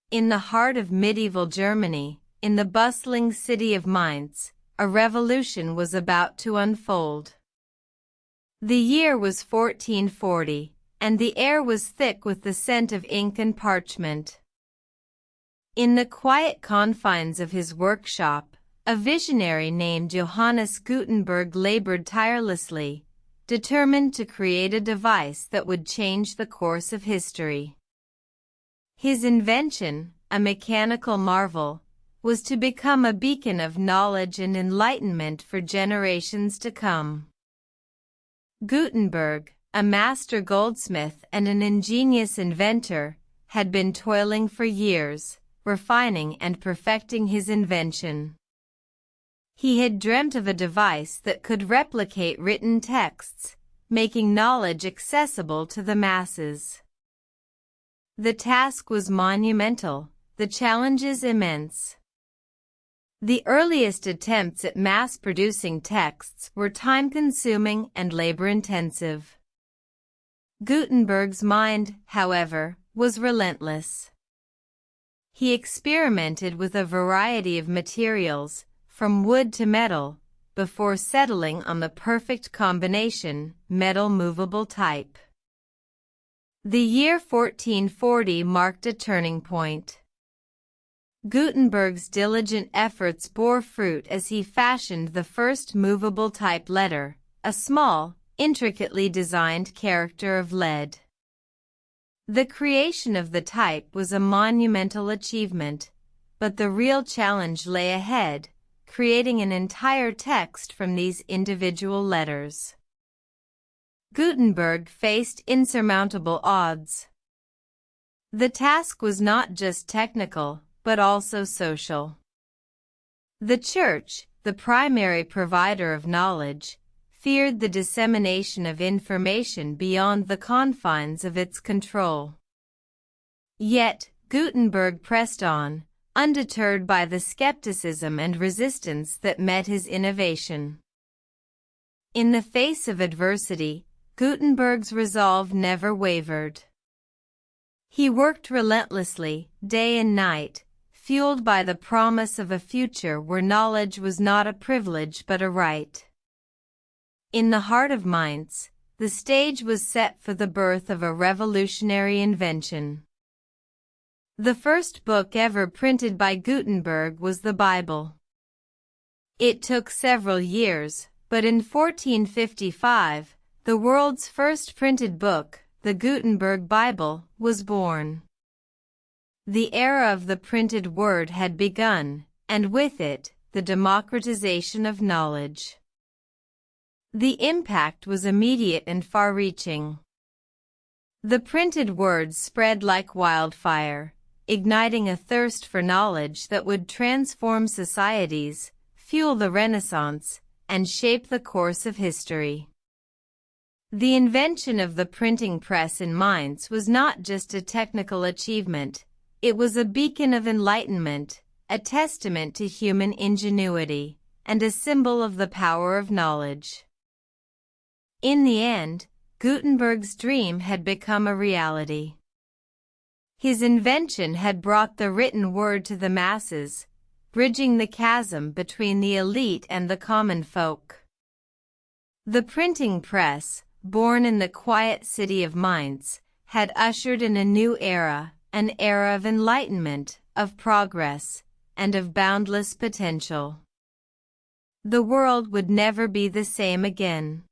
In the heart of medieval Germany, in the bustling city of Mainz, a revolution was about to unfold. The year was 1440, and the air was thick with the scent of ink and parchment. In the quiet confines of his workshop, a visionary named Johannes Gutenberg labored tirelessly, determined to create a device that would change the course of history. His invention, a mechanical marvel, was to become a beacon of knowledge and enlightenment for generations to come. Gutenberg, a master goldsmith and an ingenious inventor, had been toiling for years, refining and perfecting his invention. He had dreamt of a device that could replicate written texts, making knowledge accessible to the masses. The task was monumental, the challenges immense. The earliest attempts at mass-producing texts were time-consuming and labor-intensive. Gutenberg's mind, however, was relentless. He experimented with a variety of materials, from wood to metal, before settling on the perfect combination, metal movable type. The year 1440 marked a turning point. Gutenberg's diligent efforts bore fruit as he fashioned the first movable type letter, a small, intricately designed character of lead. The creation of the type was a monumental achievement, but the real challenge lay ahead, creating an entire text from these individual letters. Gutenberg faced insurmountable odds. The task was not just technical, but also social. The Church, the primary provider of knowledge, feared the dissemination of information beyond the confines of its control. Yet, Gutenberg pressed on, undeterred by the skepticism and resistance that met his innovation. In the face of adversity, Gutenberg's resolve never wavered. He worked relentlessly, day and night, fueled by the promise of a future where knowledge was not a privilege but a right. In the heart of Mainz, the stage was set for the birth of a revolutionary invention. The first book ever printed by Gutenberg was the Bible. It took several years, but in 1455, the world's first printed book, the Gutenberg Bible, was born. The era of the printed word had begun, and with it, the democratization of knowledge. The impact was immediate and far-reaching. The printed word spread like wildfire, igniting a thirst for knowledge that would transform societies, fuel the Renaissance, and shape the course of history. The invention of the printing press in Mainz was not just a technical achievement, it was a beacon of enlightenment, a testament to human ingenuity, and a symbol of the power of knowledge. In the end, Gutenberg's dream had become a reality. His invention had brought the written word to the masses, bridging the chasm between the elite and the common folk. The printing press, born in the quiet city of Mainz, had ushered in a new era, an era of enlightenment, of progress, and of boundless potential. The world would never be the same again.